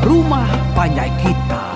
Rumah Panjai Kita.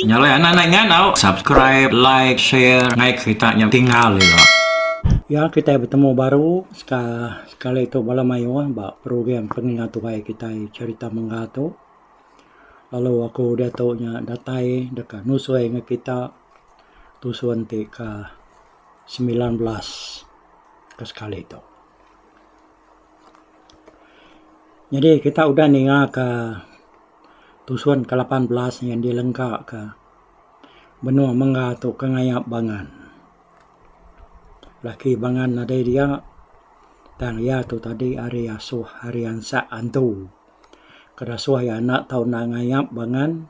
Nyala anak-anak nganau, subscribe, like, share, ngay kita yang tinggal lah. Ya, kita bertemu baru sekali itu malam ayo mbak program pengingat tuai kita cerita menggato. Lalu aku datuknya datai dekat nusui dengan kita tusuan ke 19 ke sekali itu. Jadi kita udah ninga ke tusuan ke 18 yang dilengkap ke benua menggato ke ngayap bangan. Laki bangan ada dia dan ya tu tadi hari asuh harian sa antu kerasuh ya anak tahu nak ngayap bangan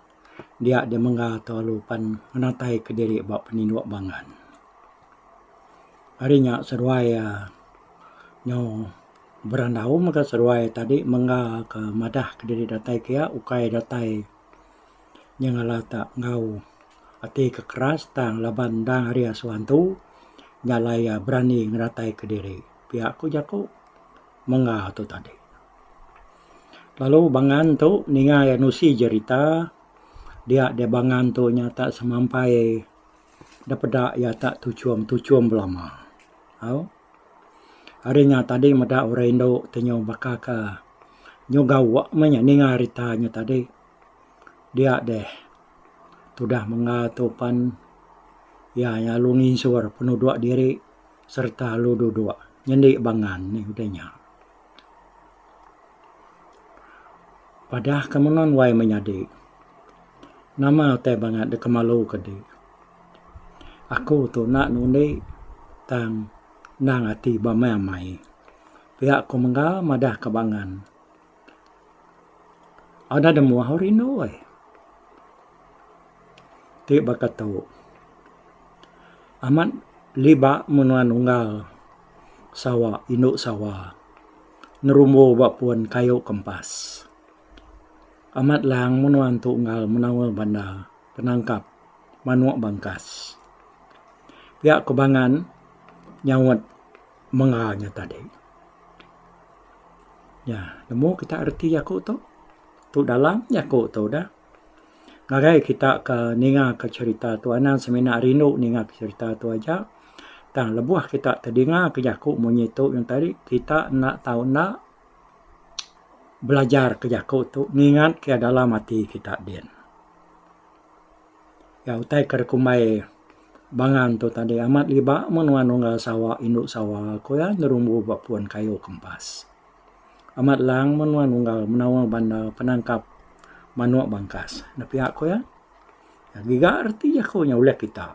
dia menggato lupan menatai ke diri bak peninduk bangan harinya seruaya nyo berandau maka seruaya tadi mengga ke madah ke diri datai kia ukai datai yang tak ngau ati kekeras tang laban dang hari asuh antu nyalaya berani ngeratai ke diri pihakku jaku mengga tu tadi. Lalu bangan tu ninga ya nusi cerita dia bangan tu nyata semampai dapat ya tak tucuam belama. Au harinya tadi meda orang Indo tenyo bakaka nyogawa menya ninga ritanya tadi dia sudah mengatupan ya lungin suar penuh dua diri serta lu dua nyendi bangan nih udahnya. Padah kemenon wai menyadi. Nama teh banget de kemalu kedi. Aku tu nak nundi tang nang ati bamai. Pihak ku mengga madah kebangan. Ada demu horino wai. Ti bakatau. Amat liba menuan unggal sawa induk sawa nerumbo bapuan kayu kempas amat lang menuan tu unggal menawal banda penangkap manuak bangkas pihak kebangan nyawat menganya tadi ya nemu kita arti yaku tu dalam yaku tu dah ngagai kita ke ninga ke cerita tu anan seminar rindu ninga ke cerita tu aja tang lebuah kita terdengar ke jaku monyeto yang tadi kita nak tahu nak belajar ke jaku tu ngingat ke dalam hati kita din ya utai kerkumai bangan tu tadi amat liba menuan unggal sawa induk sawa ko ya nerumbu bapuan kayu kempas amat lang menuan unggal menawang banda penangkap manuak bangkas. Na pihak ko ya. Giga arti ya ko nya ulah kita.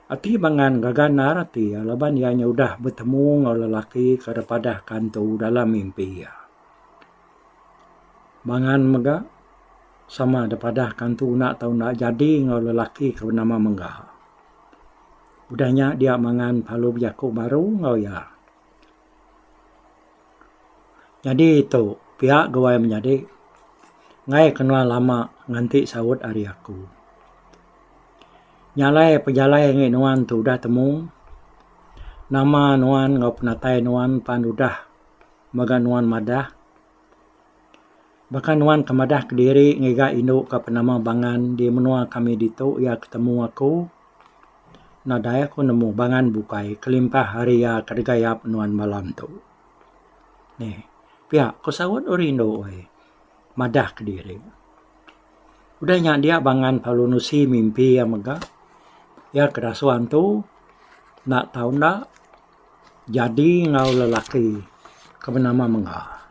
Ati bangan gaganar arti ya laban ya nya udah bertemu ngau lelaki kepada kantu dalam mimpi ya. Bangan mega sama daripada kantu nak tahu nak jadi ngau lelaki ke nama mengga. Udahnya dia mangan palu jaku baru ngau ya. Jadi itu pihak gawai menjadi ngai kenal lama nganti sawut hari aku. Nyalai pejalai ngai nuan tu dah temu. Nama nuan ngau penatai nuan pan udah maga nuan madah. Bahkan nuan kemadah ke diri ngiga induk ke penama bangan di menua kami ditu ya ketemu aku. Nadai aku nemu bangan bukai kelimpah hari ya kedegayap nuan malam tu. Nih, pihak ko sawut orindo oi. Madah ke diri. Udahnya dia bangan palunusi mimpi yang mega. Ya kerasuan tu nak tahu nak jadi ngau lelaki kebenama mengga.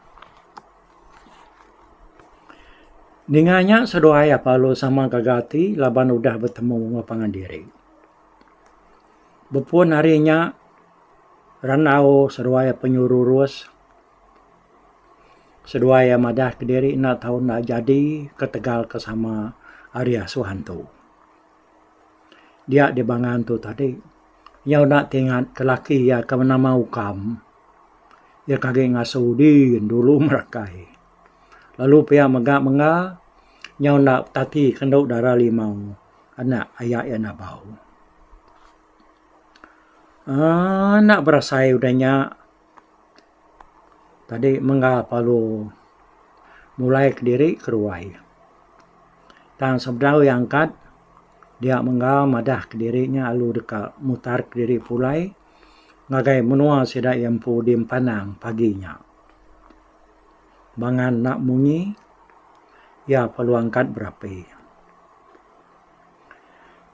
Ninganya sedoaya palu sama kagati laban udah bertemu ngapangan diri. Bepun harinya ranau sedoaya penyururus seduaya madah ke diri nak tahu nak jadi ke Tegal ke sama Arya Suhanto. dia di bangan tu tadi. Nyau nak tingat ke laki ya ke nama ukam. Ya kage ngasudin dulu merakai. Lalu pia menga nyau nak tati kendau darah limau. Anak ayak ya nak bau. Nak berasai udahnya. Tadi menga palu mulai ke diri keruai. Tang sebdau yang angkat dia menga madah ke dirinya alu dekat mutar ke diri pulai ngagai menua sidak yang pu dim panang paginya. Bangan nak munyi ya perlu angkat berapi.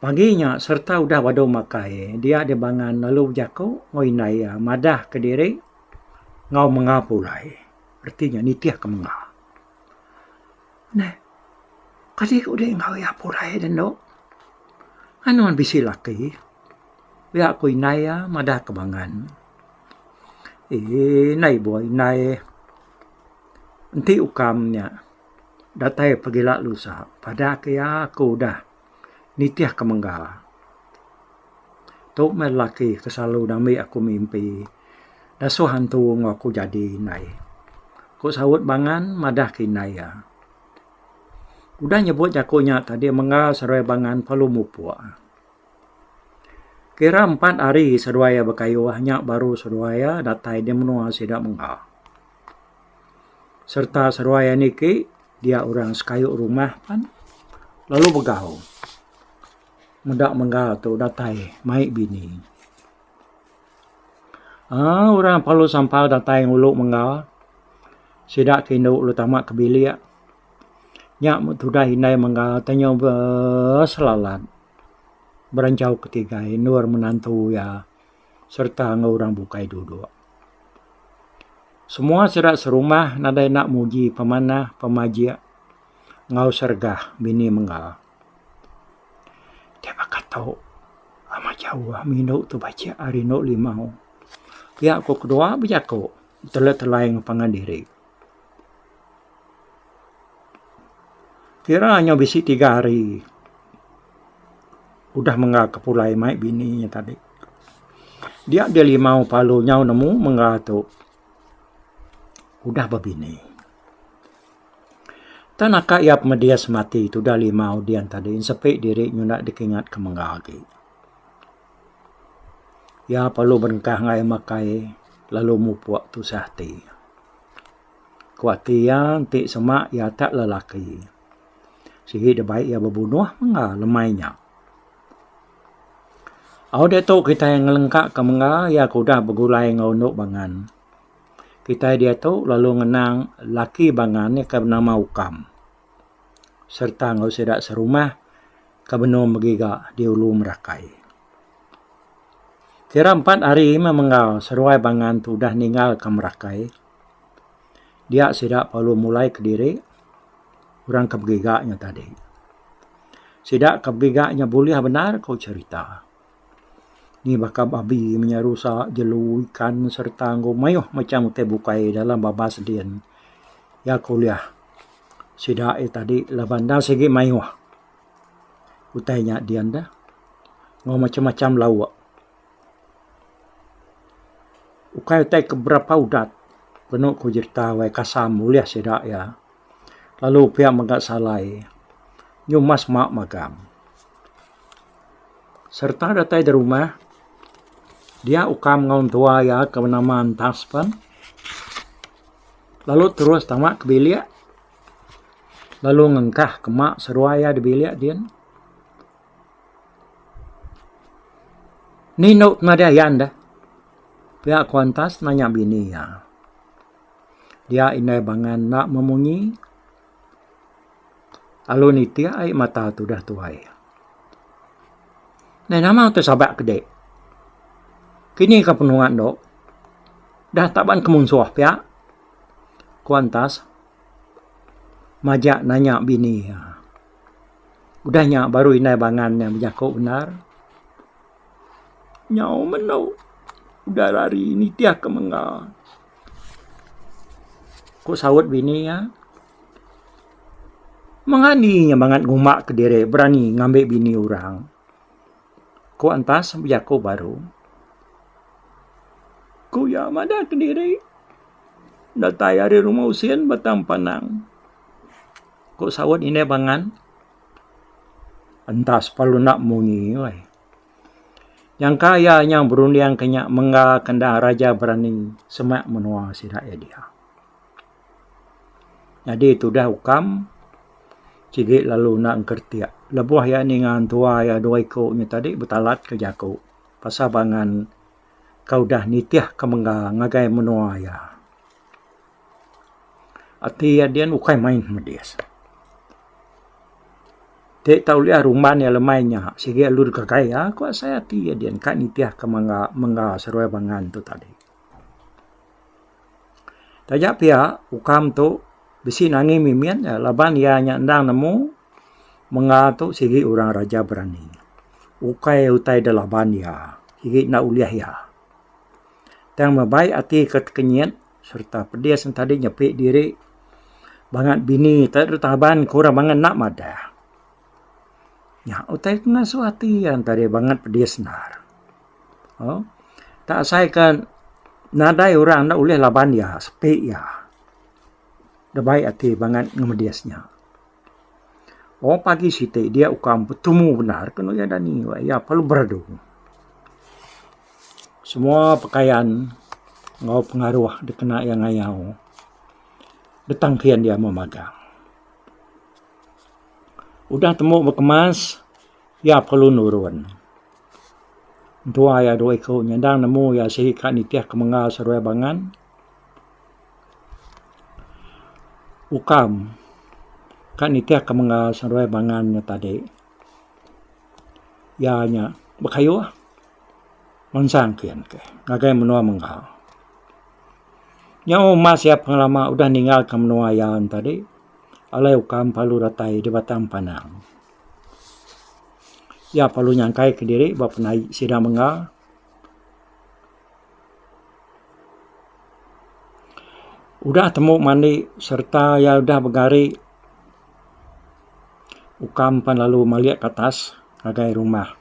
Paginya serta udah wado makai dia di bangan lalu jako ngoinai ya madah ke diri ngau menga pulai. Artinya nitiah ke menga. Nah, kali ko di ngau ya pulai dan do. Ano man bisi laki? Ya ko inaya madah kebangan. Nai boy nai. Nanti ukamnya datai pagila lusa. Pada kaya ako dah nitiah kemengga. Tok man laki kesalu dami aku mimpi. Daso hantu ngaku jadi nai. Ko sawut bangan madah kinaya. Udah nyebut jakonya tadi menga seruai bangan palu mupua. Kira 4 hari seruaya berkayuahnya baru seruaya datai dia menua sidak menga. Serta seruaya niki dia orang sekayuk rumah pan lalu begau. Mendak menga tu datai mai bini. Orang palu sampal datai nguluk menga. Sidak kindu lu tamak kebilik. Nyak sudah hinai menga tanya selalat. Berancau ketiga nur menantu ya serta ngorang bukai duduk. Semua sidak serumah nadai nak muji pemanah pemajia ngau sergah bini menga. Dia bakal tahu ama jauh minuk tu baca hari nok limau. Pihak ko kedua berjako telah-telah pangan diri. Kira hanya bisi 3 hari. Udah menga kepulai mai bininya tadi. Dia limau palu nyau nemu menga tu. Udah babini. Tanaka iap media semati tu dah limau dian tadi. Sepik diri nyunak dikingat ke menga lagi. Ya palu berengkah ngai makai. Lalu mupuak tu sahti. Kuati yang tik semak ya tak lelaki. Sehingga dia baik ia berbunuh menga lemainya. Dia tu kita yang ngelengkak ke menga ya kudah bergulai ngau bangan. Kita dia tu lalu ngenang laki bangan ni ke bernama Ukam. Serta ngau sedak serumah ke benua megiga di Ulu Merakai. Kira 4 hari menga seruai bangan tu dah ninggal ke Merakai. Dia sedak perlu mulai ke diri. Orang kebegigaknya tadi. Sidak kebegigaknya boleh benar kau cerita. Ni bakal babi menyarusak jelu ikan serta mayuh macam te bukai dalam babas dian. Ya kuliah. Sidak tadi labanda segi mayuh. Utainya dian dah. Ngau macam-macam lawak. Ukai utai keberapa udat. Penuh ku cerita wai kasam mulia sidak ya. Lalu pihak mengat salai. Nyumas mak magam. Serta datai di rumah. Dia ukam ngaun tua ya ke nama Antaspan. Lalu terus tamak ke bilik. Lalu ngengkah ke mak seruaya di bilik dia. Ni not nadia yanda. Pihak kuantas nanya bini ya. Dia inai bangan nak memunyi. Lalu ni tia ai mata tu dah tuai. Nah nama tu sabak kedek. Kini ke penungan dok. Dah taban kemunsuah pihak. Kuantas. Majak nanya bini ya. Udahnya baru inai bangan yang berjakuk benar. Nyau menau. Udah lari ni tia ke menga. Kok sawut bini ya. Menganinya banget ngumak ke diri. Berani ngambil bini orang. Ko antas ko baru. Ko ya madah Kediri. Datai hari rumah usian batang panang. Ko sawat ini bangan. Antas palu nak mungi. Yang kaya yang berundiang kenya mengga kenda raja berani semak menua sidak dia. Jadi itu dah ukam. Cigik lalu nak kertiak. Lebuah ya ni ngan tua ya dua ikutnya tadi betalat ke jaku. Pasal bangan kau dah nitiah ke mengga ngagai menua ya. Ati ya dia ukai main medias. Dek tahu lihat rumah ni lemainya. Sige alur ke kaya. Kau saya ti ya dia kan nitiah ke mengga seruai bangan tu tadi. Tajak pihak ukam tu besi nangi mimian ya laban ya nyandang nemu mengga tu sige orang raja berani. Ukai utai de laban ya. Sige nak uliah ya. Tang mabai ati kenyet serta pedias yang tadi nyepik diri bangat bini tak taban kurang banget nak madah. Ya, utai kena suati yang tadi banget pedias nar. Oh, tak saya kan nadai orang nak ulih laban ya, sepik ya. Dah baik hati banget ngemediasnya. Oh pagi siti dia ukam bertemu benar kena ya dani ya perlu beradu. Semua pakaian ngau pengaruh dikena yang ngayau. Datang kian dia memagang. Udah temu berkemas, ya perlu nurun. Dua ya dua ikut nyandang nemu ya sehikat nitiah kemengal seruai bangan. Ukam, kan nitiah kemengal seruai bangannya tadi. Ya nya berkayu mansang kian ke, ngagai menua mengal. Nyau mas ya pengalaman udah ninggal ke menua yang tadi. Alai ukam palu ratai di batang panang. Ya palu nyangkai ke diri bapa naik sidang mengal. Udah temu mandi serta ya udah bergari. Ukam pan lalu melihat ke atas ngagai rumah.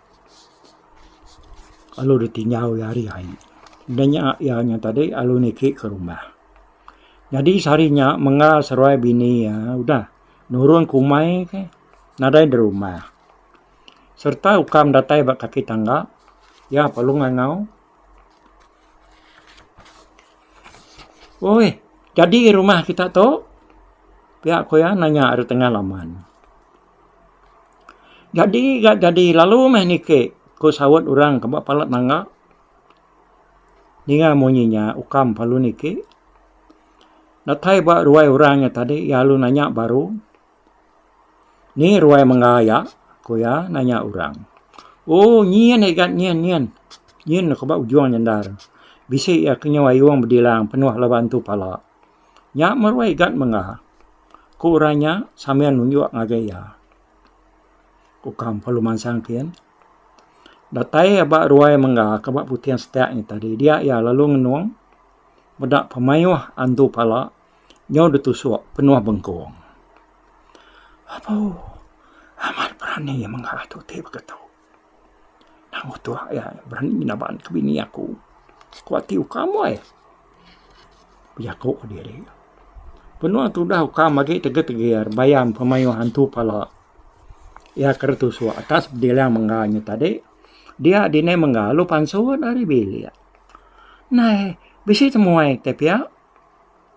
Lalu ditinjau ya hari-hari. Danya ya tadi lalu niki ke rumah. Jadi seharinya mengal seruai bini ya udah nurun kumai ke nadai di rumah. Serta ukam datai bak kaki tangga ya perlu ngangau. Oi, jadi rumah kita tu pihak ko ya nanya ada tengah laman. Jadi lalu meh nike ko sawat orang ke bak palat tangga. Ninga monyinya ukam palu nike. Datai bak ruai orangnya tadi, ya lu nanya baru. Ni ruai mengaya, ko ya nanya orang. Oh, nyian egat nyian. Nyian ko bak ujuang nyandar. Bisik ya kenya wayuang berdilang penuh laban tu pala. Nyak meruai egat mengah. Ko orangnya samian nunjuk ngagaya. Ko kam palu mansang kian. Datai bak ruai mengah, ke bak putihan setiaknya tadi. Dia ya lalu ngenuang. Bedak pemayuh antu pala, nyau ditusuk penuh bengkong. Apa? Amat berani yang mengarah tu tiap kata. Nang tu ya berani naban ke bini aku. Kuati ukam Biako ke diri. Penuh tu dah ukam bagi tegar bayam pemayuh antu pala. Ya kertusuk atas bedilang mengarahnya tadi. Dia dine mengarah lu pansuan dari bilik. Nah, bisi temuai tapi ya.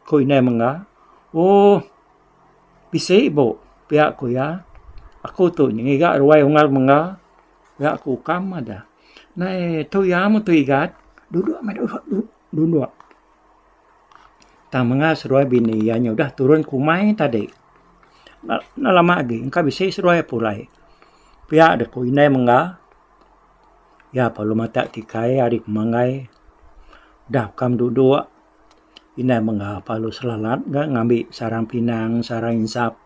Ko inai menga. Oh. Bisi ibu. Pihak ko ya. Aku tu ngigat ruai ungal menga. Pihak ko ukam ada. Nah, tu ya mu tu igat. Duduk. Tang menga seruai bini ya udah turun kumai tadi. Na lama lagi. Engkau bisi seruai pulai. Pihak ada ko inai menga. Ya perlu mata tikai adik mangai. Dah kam duduk. Inai menga palu selalat ngambil sarang pinang, sarang insap.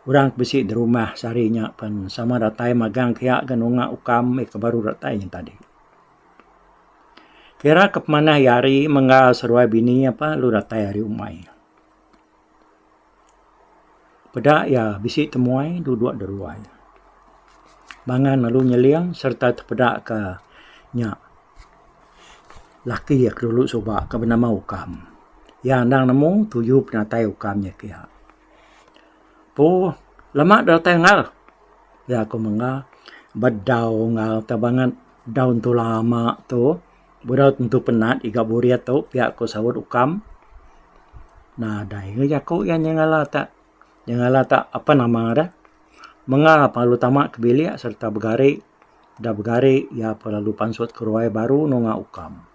Orang besi di rumah sarinya pan sama datai magang kaya ganunga ukam kebaru datai yang tadi. Kira ke mana yari menga seruai bini apa lu datai hari umai. Pada ya bisi temuai duduk deruai. bangan lalu nyeliang serta terpedak ke nya laki yak dulu soba ke bernama ukam. Ya andang nemu 7 penatai ukamnya kia. Po lama datai ngal. Ya aku menga badau ngal tabangan daun tu lama tu budau tentu penat iga buriat tu pihak aku sawut ukam. Nah dai aku yang nyangala tak apa nama dah. Menga palu tamak kebilik serta begari dah begari ya perlu pansut keruai baru nonga ukam.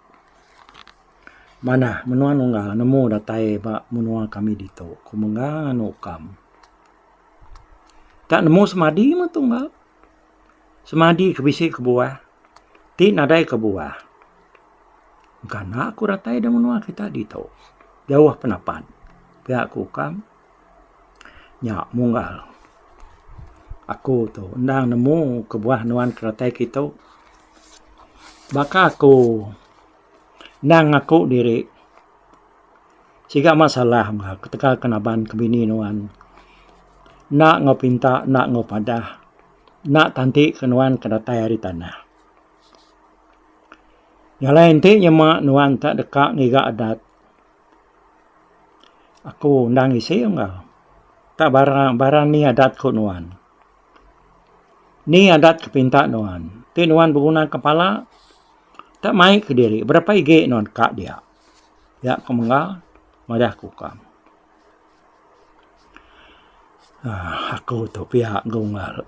Mana menua nunga nemu datai ba menua kami dito ku menga anu ukam. Tak nemu semadi mah tunggal. Semadi kebisi ke buah. Ti nadai ke buah. Karena aku ratai dah menua kita dito. Jauh penapan. Pihak ku ukam. Nya munggal. Aku tu undang nemu ke buah nuan keratai kita. Baka aku nang aku diri siga masalah nga ketika kenaban kebini nuan nak ngopinta nak ngopadah nak tanti kenuan kedatai hari tanah yang lain ti nyema nuan tak dekak ngiga adat aku undang isi nga tak barang ni adat ko nuan ni adat kepinta nuan ti nuan berguna kepala tak mai ke diri berapa ige non kak dia ya kemenggal madah kukam aku tu pihak gungal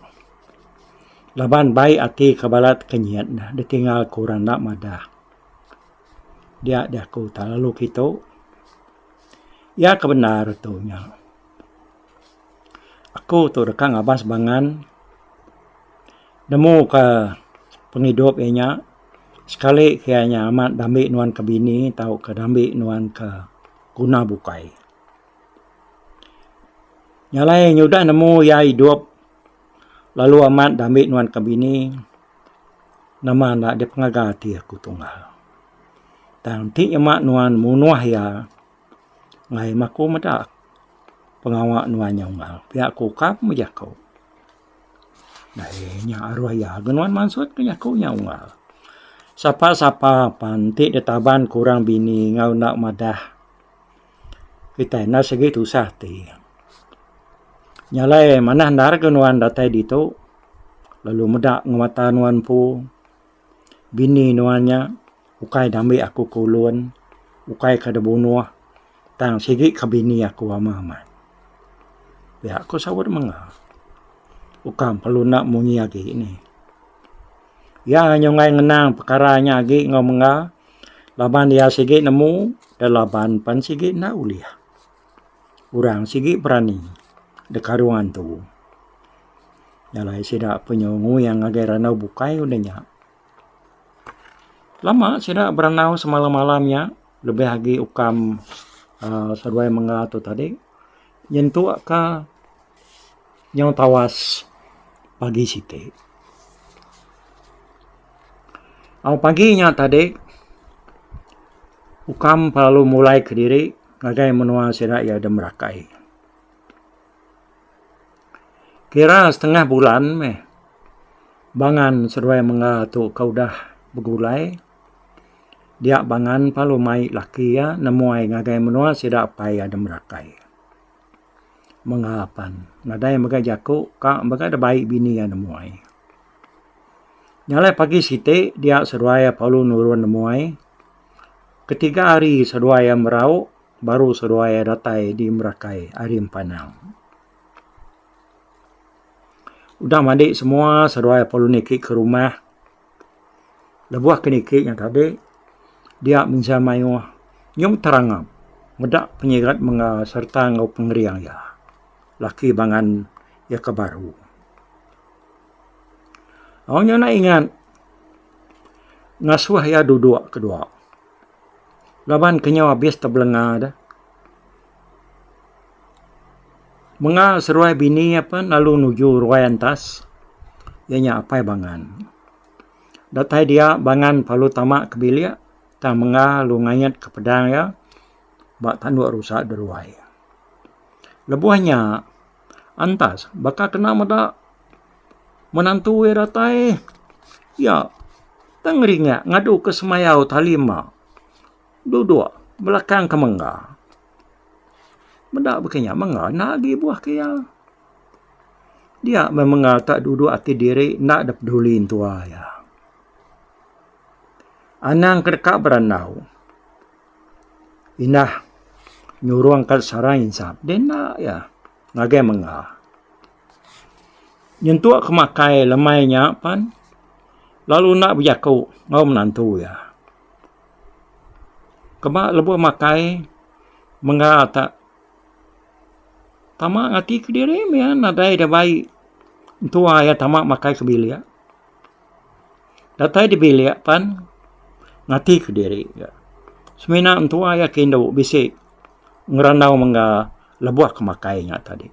laban baik ati kabalat kenyat nah ditinggal kurang nak madah dia aku tak lalu kita ya kebenar tu nya aku tu dekang abas bangan nemu ke penghidup nya sekali kayaknya amat dambi nuan ke bini tahu ke dambi nuan ke guna bukai. Nyalai nyudah nemu ya hidup lalu amat dambi nuan ke bini nama nak dia pengagati aku tunggal. Dan ti amat nuan munuah ya ngai maku madak pengawak nuan nyunggal. Pihak ku kap mejako. Nah nya arwah ya genuan maksud ke aku nyunggal. Sapa-sapa panti detaban kurang bini ngau nak madah. Kita nak segitu sahti. Nyalai mana ndar kenuan datai dito. Lalu medak ngwata nuan pu. Bini nuannya. Ukai dambi aku kulun. Ukai kada bunuh. Tang sigi ke bini aku amaman. Ya aku sawut menga. Ukam perlu nak munyi lagi ini. Ya nyongai ngenang perkaranya lagi ngomong laban dia sigi nemu dan laban pan sigi na uliah. Urang sigi berani dekaruan tu. Nyalai sidak penyongu yang agai ranau bukai udahnya. Lama sidak beranau semalam-malamnya lebih lagi ukam seruai mengatu tadi. Nyentu ka nyong tawas pagi siti. Paginya tadi, ukam perlu mulai ke diri, ngagai menua sidak ya demrakai. Kira setengah bulan meh, bangan seruai mengatu kau dah bergulai, dia bangan perlu mai laki ya, nemuai ngagai menua sidak pai ya demrakai. Mengapan, nadai magai jaku, kak magai ada baik bini ya nemuai. Nyalai pagi siti dia seruaya palu nurun nemuai. Ketiga hari seruaya merau baru seruaya datai di Merakai hari empanang. Udah mandi semua seruaya palu nikik ke rumah. Lebuah ke nikik yang tadi dia minsa mayu nyum terangam. Medak penyegat menga serta ngau pengeriang ya. Laki bangan ya kebaru. Awaknya nak ingat ngasuh ya duduk kedua. Laban kenyau habis terbelengah dah. Menga seruai bini apa lalu nuju ruai antas. Ianya apa bangan. Datai dia bangan palu tamak kebilik. Tak menga lu ngayat ke pedang ya. Bak tanduk rusak deruai. Lebuahnya antas bakal kena medak menantu datai ya tengeringa ngadu ke semayau talima duduk belakang ke mengga mendak bekenya mengga nagi buah kaya dia memang tak duduk hati diri nak dap pedulin tua ya anang kedekat beranau inah nyuruh angkat sarang insap dia nak ya ngagai mengga nyentuh kemakai lemainya pan lalu nak berjakau ngau menantu ya kebak lebuh makai mengga tak tamak ngati ke diri ya nadai dah baik tua ya tamak makai ke bilik datai di bilik pan ngati ke diri ya semena tua ya kendo bisik ngeranau mengga lebuh kemakainya tadi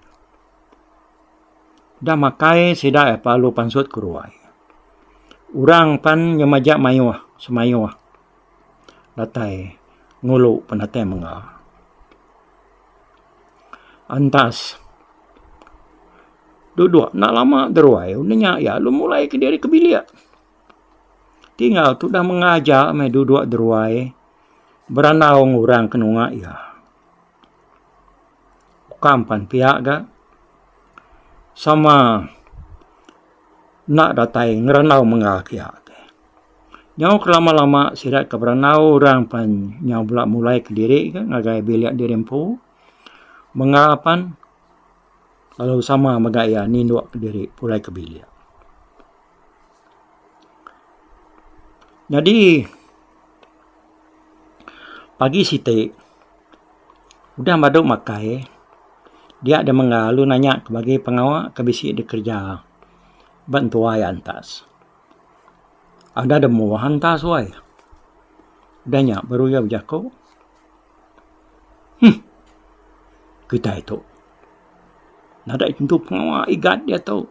dah makai sidak apa lu pansut keruai urang pan nyemajak mayuah semayuah datai ngulu penatai mengga antas duduk nak lama deruai unnya ya lu mulai ke diri ke bilik tinggal tu dah mengajak me duduk deruai beranau ngurang kenunga ya kampan pihak ga sama nak datai ngeranau mengakiat nyau kelama-lama sirat ke beranau orang pan nyau pula mulai ke diri kan ngagai bilik diri empu mengapan lalu sama magaya ninduk ke diri mulai ke bilik jadi pagi siti udah maduk makai dia ada mengalu nanya bagi pengawal ke bisi di kerja bantu ay antas ada demo hantas wai udahnya baru ya berjako kita itu nada itu pengawal igat dia tahu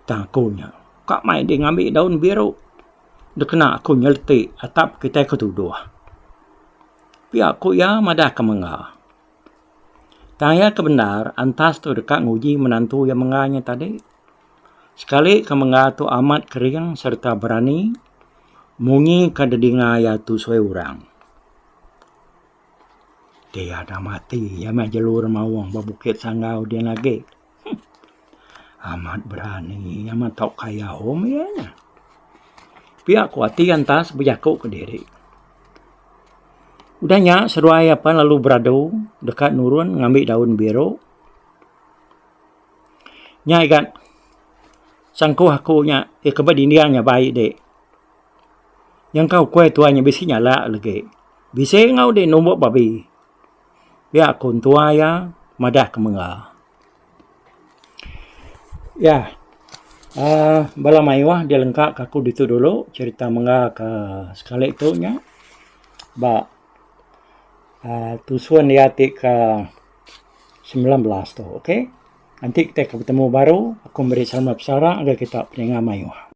takunya kak mai dia ngambil daun biru dia kena aku nyelti atap kita ketuduh pihak aku ya madah kemenga tanya kebenar antas tu dekat nguji menantu yang menganya tadi sekali kemenga tu amat kering serta berani mungi kadedinga ya tu suai urang dia dah mati ya mah jalur mawang babukit sanggau dia lagi amat berani amat tau kaya hom ya pihak kuati antas berjakuk ke diri udahnya seruai apa lalu beradu dekat nurun ngambil daun biru nyai kan sangko hakunya kebadiniannya baik dek yang kau kue tuanya bisi nyala lagi bisi ngau de nombok babi ya akun tua ya madah kemenga ya bala mayuah dia lengkap aku ditu dulu cerita menga ke sekali itu nya ba tusuan dia ke 19 tu, okey? Nanti kita ketemu baru, aku beri salam bersara agar kita pendengar mayuah.